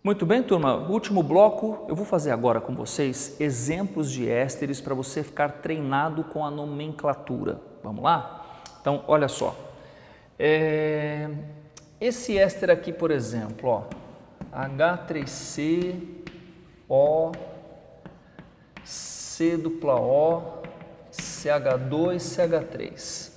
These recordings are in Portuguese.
Muito bem, turma. Último bloco, eu vou fazer agora com vocês exemplos de ésteres para você ficar treinado com a nomenclatura. Vamos lá? Então, olha só. Esse éster aqui, por exemplo, ó, H3CO, C-O, CH2, CH3.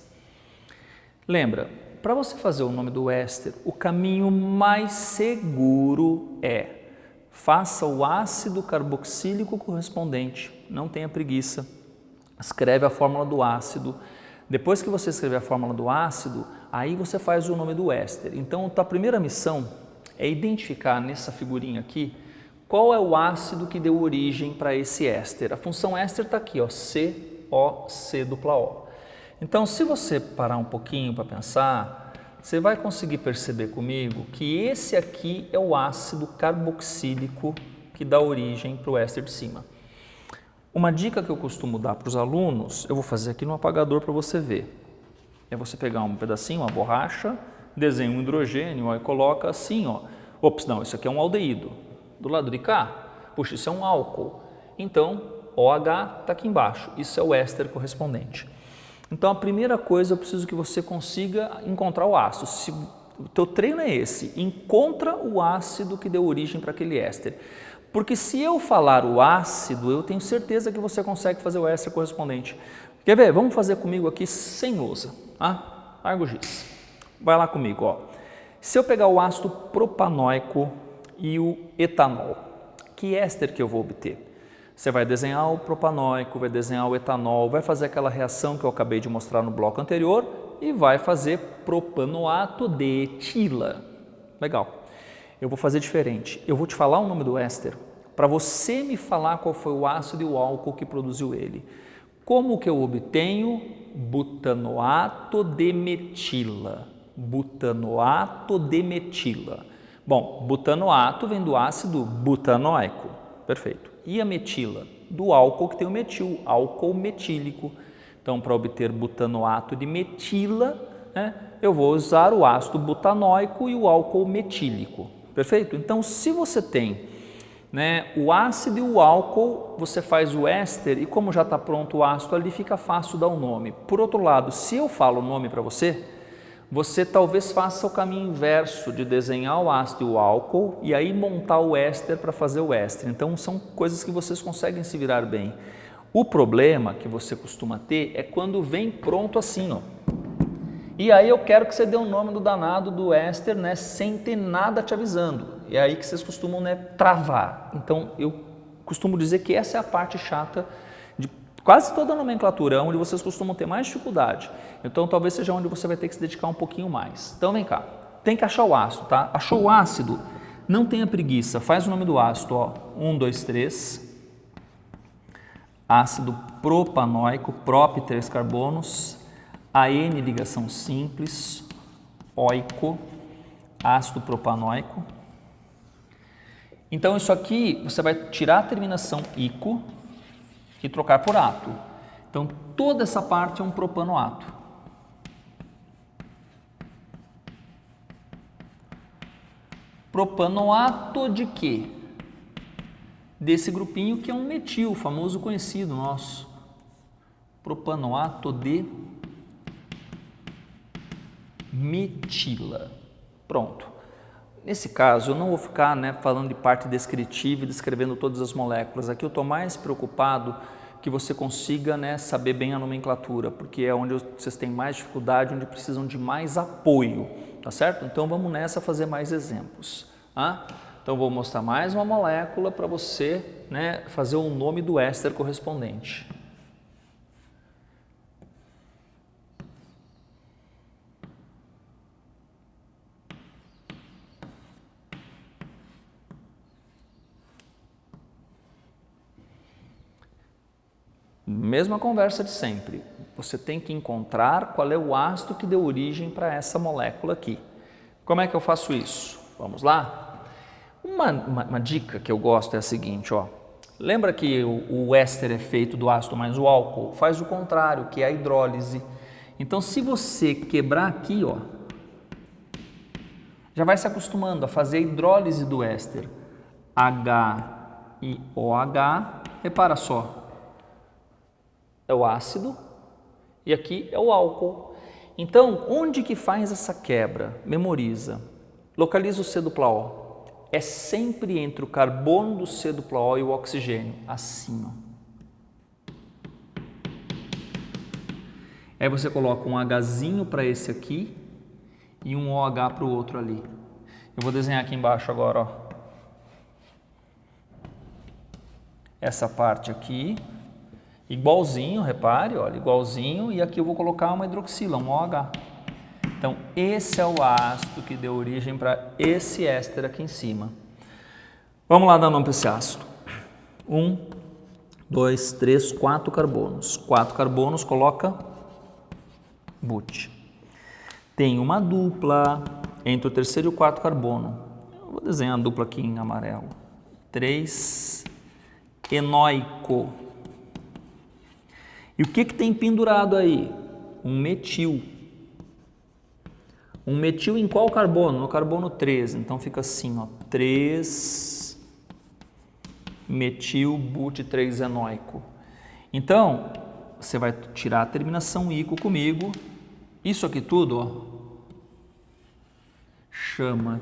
Lembra, para você fazer o nome do éster, o caminho mais seguro é faça o ácido carboxílico correspondente, não tenha preguiça, escreve a fórmula do ácido. Depois que você escrever a fórmula do ácido, aí você faz o nome do éster. Então, a primeira missão é identificar nessa figurinha aqui qual é o ácido que deu origem para esse éster. A função éster está aqui, ó, COC-O. Então, se você parar um pouquinho para pensar, você vai conseguir perceber comigo que esse aqui é o ácido carboxílico que dá origem para o éster de cima. Uma dica que eu costumo dar para os alunos, eu vou fazer aqui no apagador para você ver. É você pegar um pedacinho, uma borracha, desenha um hidrogênio ó, e coloca assim, ó. Ops, não, isso aqui é um aldeído. Do lado de cá, puxa, isso é um álcool. Então, OH está aqui embaixo, isso é o éster correspondente. Então, a primeira coisa, eu preciso que você consiga encontrar o ácido. O teu treino é esse, encontra o ácido que deu origem para aquele éster. Porque se eu falar o ácido, eu tenho certeza que você consegue fazer o éster correspondente. Quer ver? Vamos fazer comigo aqui sem lousa. Larga o giz. Vai lá comigo. Ó. Se eu pegar o ácido propanóico e o etanol, que éster que eu vou obter? Você vai desenhar o propanóico, vai desenhar o etanol, vai fazer aquela reação que eu acabei de mostrar no bloco anterior e vai fazer propanoato de etila. Legal. Eu vou fazer diferente. Eu vou te falar o nome do éster para você me falar qual foi o ácido e o álcool que produziu ele. Como que eu obtenho? Butanoato de metila. Butanoato de metila. Bom, butanoato vem do ácido butanóico. Perfeito. E a metila? Do álcool que tem o metil, álcool metílico. Então, para obter butanoato de metila, né, eu vou usar o ácido butanóico e o álcool metílico. Perfeito? Então, se você tem, né, o ácido e o álcool, você faz o éster e como já está pronto o ácido ali, fica fácil dar o nome. Por outro lado, se eu falo o nome para você, você talvez faça o caminho inverso de desenhar o ácido e o álcool e aí montar o éster para fazer o éster. Então, são coisas que vocês conseguem se virar bem. O problema que você costuma ter é quando vem pronto assim, ó. E aí eu quero que você dê o nome do danado do éster, né, sem ter nada te avisando. E é aí que vocês costumam, né, travar. Então, eu costumo dizer que essa é a parte chata de quase toda a nomenclatura, onde vocês costumam ter mais dificuldade. Então, talvez seja onde você vai ter que se dedicar um pouquinho mais. Então, vem cá. Tem que achar o ácido, tá? Achou o ácido? Não tenha preguiça. Faz o nome do ácido, ó. 1, 2, 3. Ácido propanóico, prop 3 carbonos. AN ligação simples, oico, ácido propanóico. Então, isso aqui, você vai tirar a terminação ico e trocar por ato. Então, toda essa parte é um propanoato. Propanoato de quê? Desse grupinho que é um metil, famoso conhecido nosso. Propanoato de metila. Pronto. Nesse caso, eu não vou ficar, né, falando de parte descritiva e descrevendo todas as moléculas. Aqui eu estou mais preocupado que você consiga, né, saber bem a nomenclatura, porque é onde vocês têm mais dificuldade, onde precisam de mais apoio, tá certo? Então vamos nessa fazer mais exemplos. Então vou mostrar mais uma molécula para você, né, fazer o nome do éster correspondente. Mesma conversa de sempre, você tem que encontrar qual é o ácido que deu origem para essa molécula aqui. Como é que eu faço isso? Vamos lá? Uma dica que eu gosto é a seguinte, ó. Lembra que o éster é feito do ácido mais o álcool? Faz o contrário, que é a hidrólise. Então, se você quebrar aqui, ó, já vai se acostumando a fazer a hidrólise do éster. H e OH, repara só, é o ácido e aqui é o álcool. Então, onde que faz essa quebra? Memoriza. Localiza o C dupla O. É sempre entre o carbono do C dupla O e o oxigênio, assim, ó. Aí você coloca um Hzinho para esse aqui e um OH para o outro ali. Eu vou desenhar aqui embaixo agora, ó. Essa parte aqui, igualzinho, repare, olha, igualzinho, e aqui eu vou colocar uma hidroxila, um OH. Então, esse é o ácido que deu origem para esse éster aqui em cima. Vamos lá dar nome para esse ácido. 1, 2, 3, 4 carbonos. 4 carbonos, coloca but. Tem uma dupla entre o terceiro e o quarto carbono. Eu vou desenhar a dupla aqui em amarelo. 3 enoico. E o que tem pendurado aí? Um metil. Um metil em qual carbono? No carbono 13. Então fica assim, ó, 3 metil but 3 enoico. Então, você vai tirar a terminação ico comigo. Isso aqui tudo, ó, chama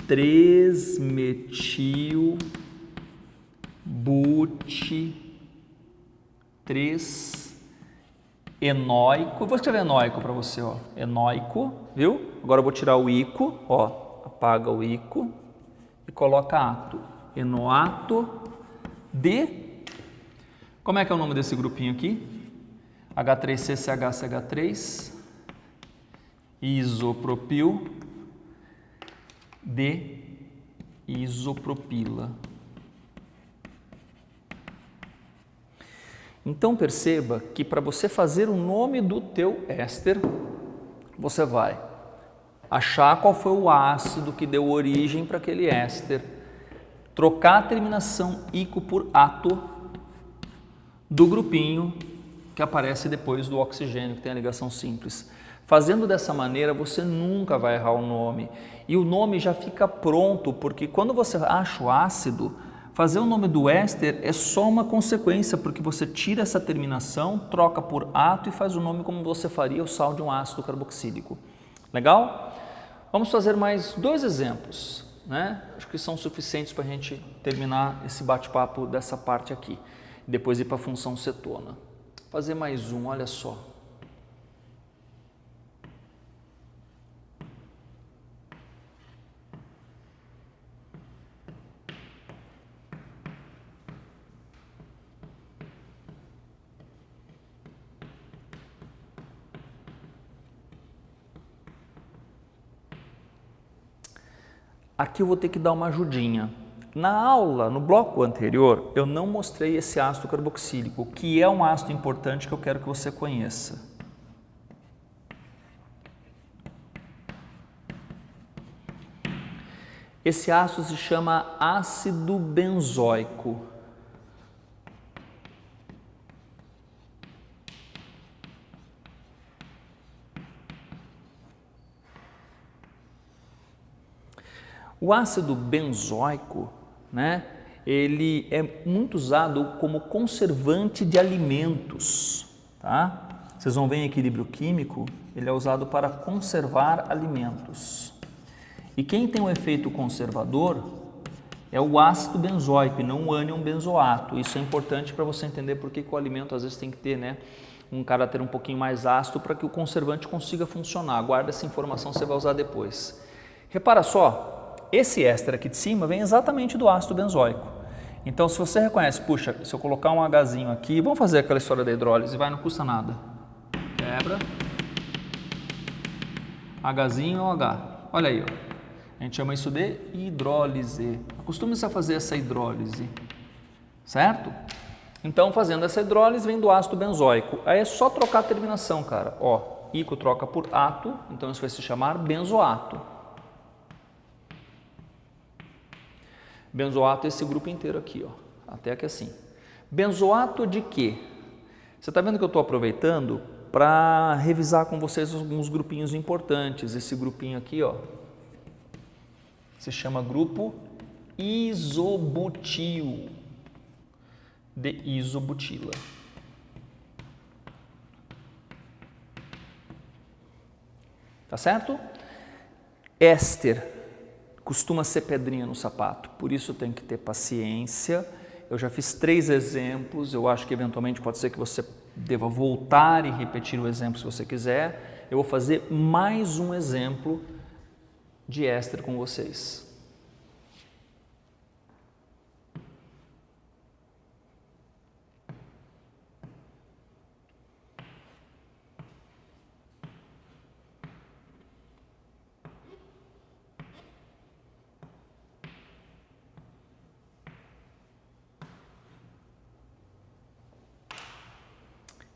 3-metil but 3 enoico. Vou escrever enoico para você, ó. Enoico, viu? Agora eu vou tirar o ico, ó, apaga o ico e coloca ato. Enoato de... Como é que é o nome desse grupinho aqui? H3CCHCH3 isopropil de isopropila. Então perceba que para você fazer o nome do teu éster, você vai achar qual foi o ácido que deu origem para aquele éster, trocar a terminação ico por ato do grupinho que aparece depois do oxigênio, que tem a ligação simples. Fazendo dessa maneira, você nunca vai errar o nome. E o nome já fica pronto, porque quando você acha o ácido, fazer o nome do éster é só uma consequência, porque você tira essa terminação, troca por ato e faz o nome como você faria o sal de um ácido carboxílico. Legal? Vamos fazer mais 2 exemplos, né? Acho que são suficientes para a gente terminar esse bate-papo dessa parte aqui. Depois ir para a função cetona. Vou fazer mais um, olha só. Aqui eu vou ter que dar uma ajudinha. Na aula, no bloco anterior, eu não mostrei esse ácido carboxílico, que é um ácido importante que eu quero que você conheça. Esse ácido se chama ácido benzoico. O ácido benzoico, né, ele é muito usado como conservante de alimentos, tá? Vocês vão ver em equilíbrio químico, ele é usado para conservar alimentos. E quem tem um efeito conservador é o ácido benzoico e não o ânion benzoato. Isso é importante para você entender por que o alimento às vezes tem que ter, né, um caráter um pouquinho mais ácido para que o conservante consiga funcionar. Guarda essa informação, você vai usar depois. Repara só. Esse éster aqui de cima vem exatamente do ácido benzoico. Então, se você reconhece, puxa, se eu colocar um Hzinho aqui, vamos fazer aquela história da hidrólise, vai, não custa nada. Quebra. Hzinho ou H. Olha aí, ó. A gente chama isso de hidrólise. Acostume-se a fazer essa hidrólise, certo? Então, fazendo essa hidrólise, vem do ácido benzoico. Aí é só trocar a terminação, cara. Ó, ico troca por ato, então isso vai se chamar benzoato. Benzoato é esse grupo inteiro aqui, ó, até aqui assim. Benzoato de quê? Você está vendo que eu estou aproveitando para revisar com vocês alguns grupinhos importantes. Esse grupinho aqui, ó, se chama grupo isobutil, de isobutila. Tá certo? Éster costuma ser pedrinha no sapato, por isso tem que ter paciência. Eu já fiz 3 exemplos, eu acho que eventualmente pode ser que você deva voltar e repetir o exemplo se você quiser. Eu vou fazer mais um exemplo de éster com vocês.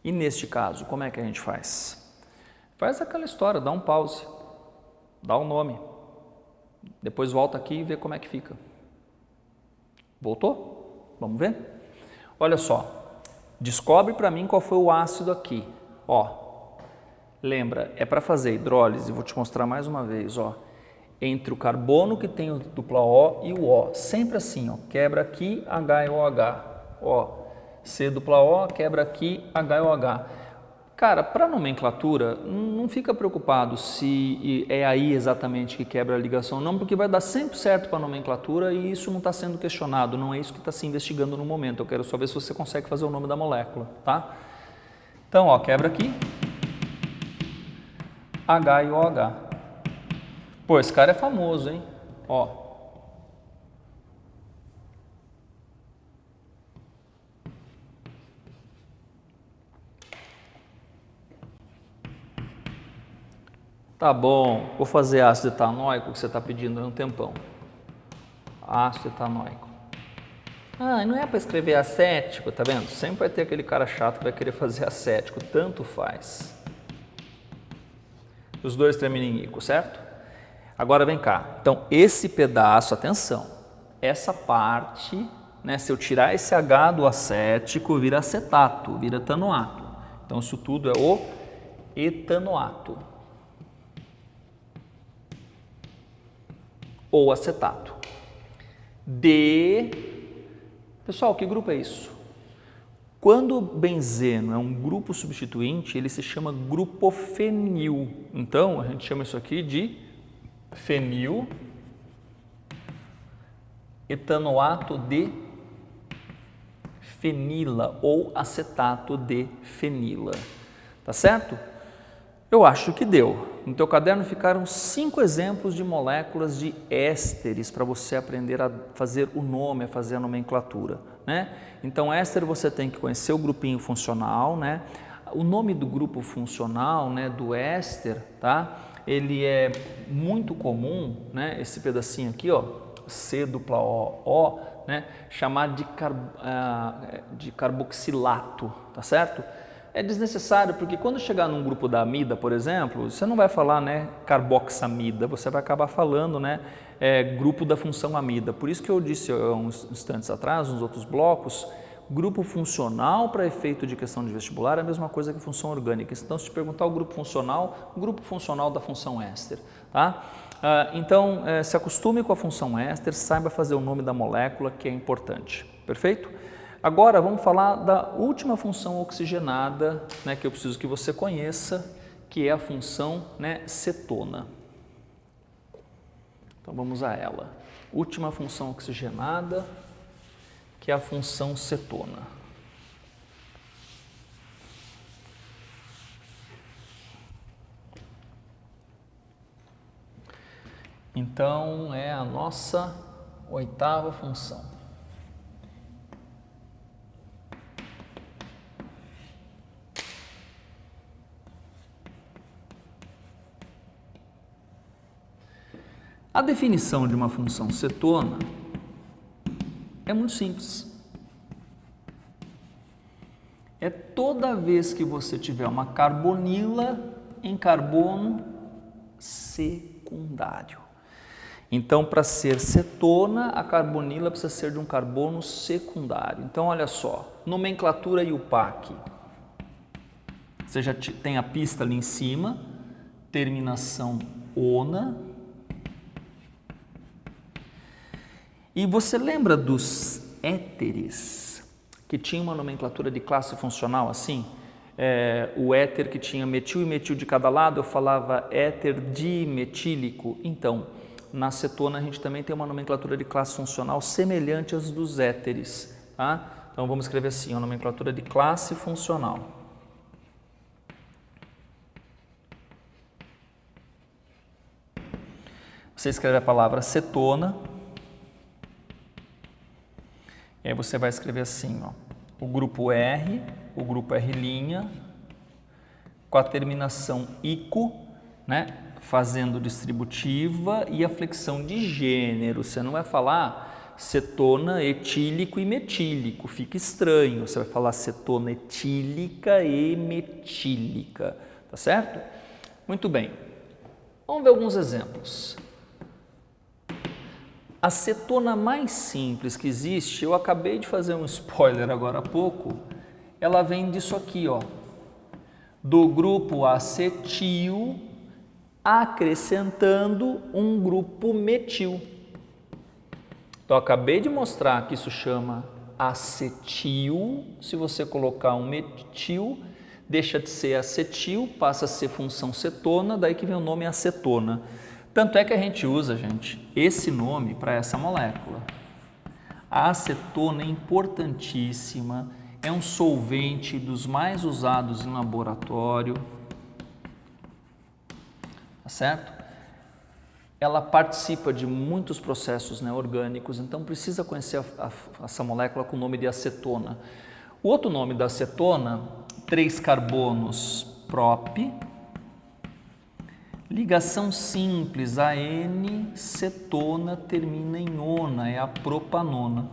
E neste caso, como é que a gente faz? Faz aquela história, dá um pause, dá um nome, depois volta aqui e vê como é que fica. Voltou? Vamos ver? Olha só, descobre para mim qual foi o ácido aqui. Ó, lembra, é para fazer hidrólise, vou te mostrar mais uma vez, ó. Entre o carbono que tem o dupla O e o O, sempre assim, ó, quebra aqui HOH, ó. C dupla O, quebra aqui, HOH. Cara, para nomenclatura, não fica preocupado se é aí exatamente que quebra a ligação, não, porque vai dar sempre certo para nomenclatura e isso não está sendo questionado, não é isso que está se investigando no momento. Eu quero só ver se você consegue fazer o nome da molécula, tá? Então, ó, quebra aqui, H e OH. Pô, esse cara é famoso, hein? Ó. Tá bom, vou fazer ácido etanóico que você está pedindo há um tempão. Ácido etanóico. Ah, não é para escrever acético, tá vendo? Sempre vai ter aquele cara chato que vai querer fazer acético, tanto faz. Os dois terminam em ico, certo? Agora vem cá. Então, esse pedaço, atenção, essa parte, né, se eu tirar esse H do acético, vira acetato, vira etanoato. Então, isso tudo é o etanoato. Ou acetato. Pessoal, que grupo é isso? Quando o benzeno é um grupo substituinte, ele se chama grupo fenil. Então, a gente chama isso aqui de fenil etanoato de fenila ou acetato de fenila. Tá certo? Eu acho que deu. No teu caderno ficaram 5 exemplos de moléculas de ésteres para você aprender a fazer o nome, a fazer a nomenclatura, né? Então, éster você tem que conhecer o grupinho funcional, né? O nome do grupo funcional, né, do éster, tá? Ele é muito comum, né? Esse pedacinho aqui, ó, C dupla O, né? Chamar de carboxilato, tá certo? É desnecessário, porque quando chegar num grupo da amida, por exemplo, você não vai falar, né, carboxamida, você vai acabar falando, né, grupo da função amida. Por isso que eu disse há uns instantes atrás, nos outros blocos, grupo funcional para efeito de questão de vestibular é a mesma coisa que função orgânica. Então, se te perguntar o grupo funcional da função éster, tá? Então, se acostume com a função éster, saiba fazer o nome da molécula, que é importante. Perfeito? Agora vamos falar da última função oxigenada, né, que eu preciso que você conheça, que é a função, né, cetona. Então vamos a ela. Última função oxigenada, que é a função cetona. Então é a nossa 8ª função. A definição de uma função cetona é muito simples. É toda vez que você tiver uma carbonila em carbono secundário. Então, para ser cetona, a carbonila precisa ser de um carbono secundário. Então, olha só, nomenclatura IUPAC. Você já tem a pista ali em cima, terminação ona. E você lembra dos éteres, que tinha uma nomenclatura de classe funcional assim? O éter que tinha metil e metil de cada lado, eu falava éter dimetílico. Então, na acetona a gente também tem uma nomenclatura de classe funcional semelhante às dos éteres, tá? Então vamos escrever assim, a nomenclatura de classe funcional. Você escreve a palavra acetona, e aí você vai escrever assim, ó, o grupo R, o grupo R', com a terminação ico, né, fazendo distributiva e a flexão de gênero. Você não vai falar cetona etílico e metílico, fica estranho. Você vai falar cetona etílica e metílica, tá certo? Muito bem. Vamos ver alguns exemplos. A cetona mais simples que existe, eu acabei de fazer um spoiler agora há pouco, ela vem disso aqui, ó, do grupo acetil acrescentando um grupo metil. Então, eu acabei de mostrar que isso chama acetil. Se você colocar um metil, deixa de ser acetil, passa a ser função cetona, daí que vem o nome acetona. Tanto é que a gente usa, gente, esse nome para essa molécula. A acetona é importantíssima, é um solvente dos mais usados em laboratório, tá certo? Ela participa de muitos processos, né, orgânicos, então precisa conhecer essa molécula com o nome de acetona. O outro nome da acetona, 3 carbonos prop, ligação simples, a N-cetona termina em ona, é a propanona.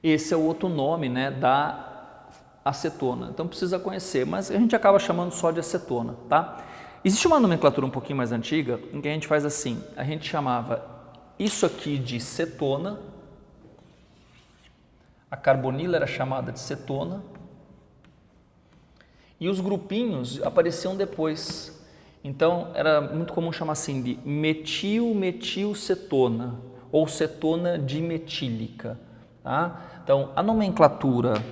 Esse é o outro nome, né, da acetona, então precisa conhecer, mas a gente acaba chamando só de acetona, tá? Existe uma nomenclatura um pouquinho mais antiga, em que a gente faz assim, a gente chamava isso aqui de cetona, a carbonila era chamada de cetona, e os grupinhos apareciam depois. Então, era muito comum chamar assim de metil-metilcetona ou cetona dimetílica. Tá? Então, a nomenclatura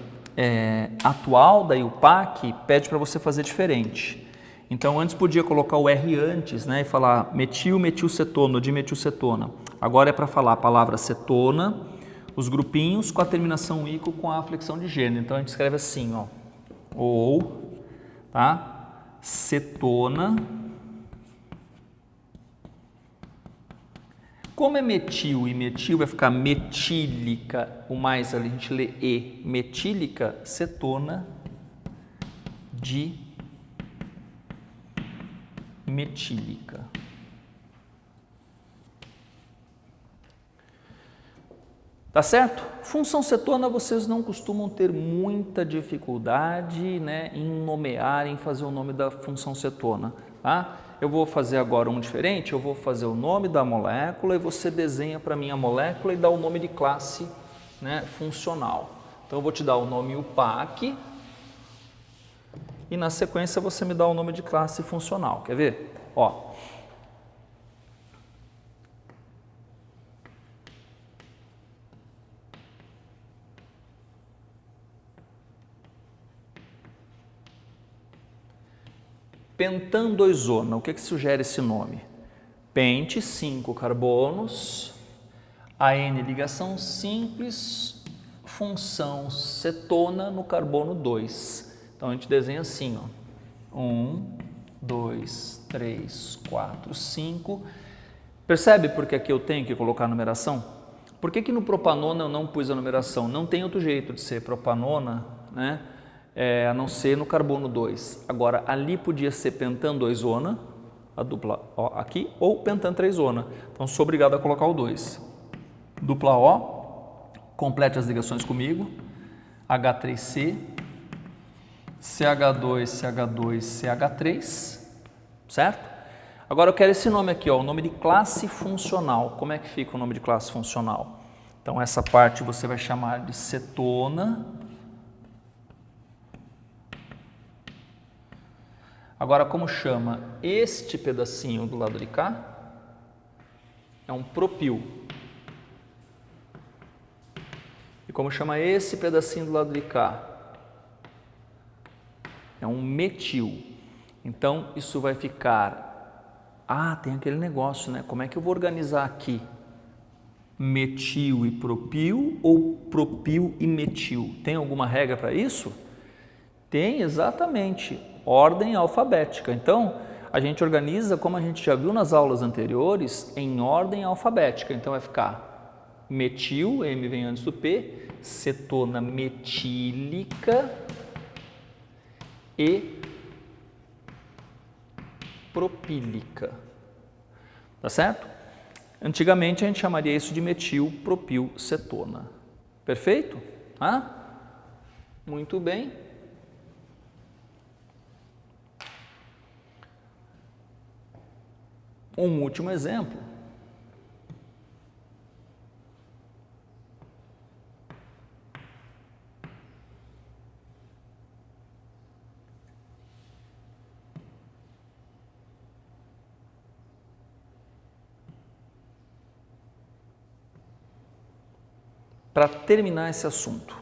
atual da IUPAC pede para você fazer diferente. Então, antes podia colocar o R antes, né, e falar metil-metilcetona ou dimetilcetona. Agora é para falar a palavra cetona, os grupinhos com a terminação ico com a flexão de gênero. Então, a gente escreve assim, ó, ou... Tá? Cetona. Como é metil e metil vai ficar metílica, o mais ali a gente lê E, metílica, cetona de metílica. Tá certo? Função cetona vocês não costumam ter muita dificuldade, né, em nomear, em fazer o nome da função cetona. Tá? Eu vou fazer agora um diferente, eu vou fazer o nome da molécula e você desenha para mim a molécula e dá o nome de classe, né, funcional. Então eu vou te dar o nome UPAC e na sequência você me dá o nome de classe funcional. Quer ver? Ó. Pentandoizona, o que sugere esse nome? Pente, 5 carbonos, AN ligação simples, função cetona no carbono 2. Então a gente desenha assim, ó. 1, 2, 3, 4, 5. Percebe por que aqui eu tenho que colocar a numeração? Por que no propanona eu não pus a numeração? Não tem outro jeito de ser propanona, né? A não ser no carbono 2. Agora, ali podia ser pentan-2-ona, a dupla O aqui, ou pentan-3-ona. Então, sou obrigado a colocar o 2. Dupla O, complete as ligações comigo, H3C, CH2, CH2, CH3, certo? Agora, eu quero esse nome aqui, ó, o nome de classe funcional. Como é que fica o nome de classe funcional? Então, essa parte você vai chamar de cetona. Agora, como chama este pedacinho do lado de cá? é um propil. E como chama esse pedacinho do lado de cá? É um metil. Então, isso vai ficar... Ah, tem aquele negócio, né? Como é que eu vou organizar aqui? Metil e propil ou propil e metil? Tem alguma regra para isso? Tem, exatamente. Ordem alfabética. Então, a gente organiza, como a gente já viu nas aulas anteriores, em ordem alfabética. Então, vai ficar metil, M vem antes do P, cetona metílica e propílica. Tá certo? Antigamente, a gente chamaria isso de metilpropilcetona. Perfeito? Muito bem. Um último exemplo. Para terminar esse assunto,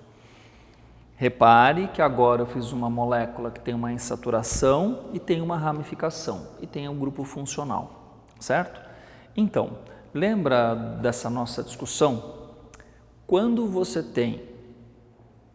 repare que agora eu fiz uma molécula que tem uma insaturação e tem uma ramificação e tem um grupo funcional, certo? Então, lembra dessa nossa discussão? Quando você tem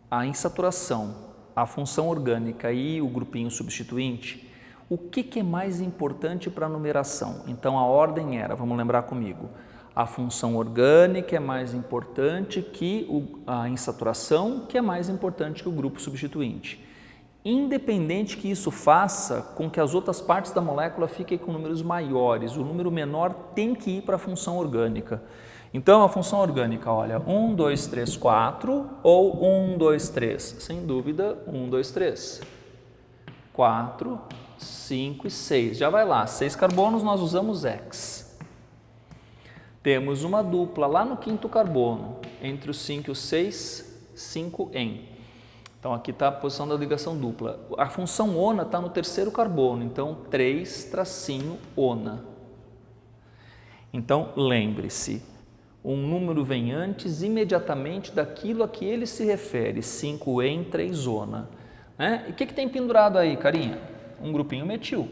a insaturação, a função orgânica e o grupinho substituinte, o que é mais importante para a numeração? Então, a ordem era, vamos lembrar comigo, a função orgânica é mais importante que a insaturação, que é mais importante que o grupo substituinte. Independente que isso faça com que as outras partes da molécula fiquem com números maiores, o número menor tem que ir para a função orgânica. Então, a função orgânica, olha, 1, 2, 3, 4 ou 1, 2, 3? Sem dúvida, 1, 2, 3. 4, 5 e 6. Já vai lá, 6 carbonos nós usamos X. Temos uma dupla lá no quinto carbono, entre o 5 e o 6, 5-en. Então, aqui está a posição da ligação dupla. A função ona está no terceiro carbono, então 3-ona. Então, lembre-se, um número vem antes imediatamente daquilo a que ele se refere, 5-en, 3-ona. E o que tem pendurado aí, carinha? Um grupinho metil,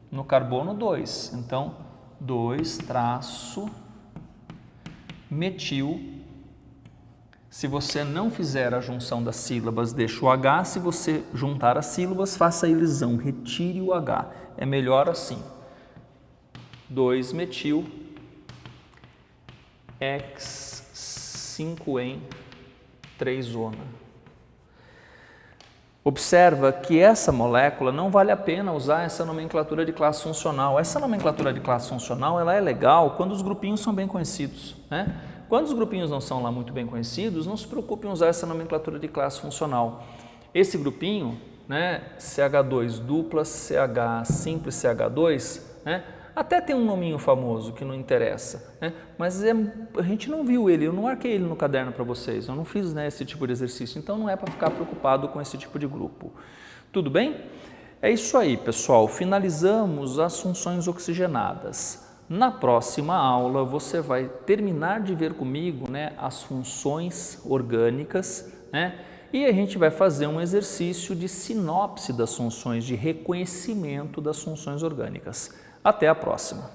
no carbono 2. Então, 2-metil. Se você não fizer a junção das sílabas, deixa o H. Se você juntar as sílabas, faça a elisão, retire o H. É melhor assim. 2-metil, X, 5-en, 3-ona. Observa que essa molécula não vale a pena usar essa nomenclatura de classe funcional. Essa nomenclatura de classe funcional ela é legal quando os grupinhos são bem conhecidos, né? Quando os grupinhos não são lá muito bem conhecidos, não se preocupe em usar essa nomenclatura de classe funcional. Esse grupinho, né, CH2 dupla, CH simples, CH2, né, até tem um nominho famoso que não interessa, né, mas a gente não viu ele, eu não marquei ele no caderno para vocês, eu não fiz, né, esse tipo de exercício, então não é para ficar preocupado com esse tipo de grupo. Tudo bem? É isso aí, pessoal. Finalizamos as funções oxigenadas. Na próxima aula, você vai terminar de ver comigo, né, as funções orgânicas, né, e a gente vai fazer um exercício de sinopse das funções, de reconhecimento das funções orgânicas. Até a próxima!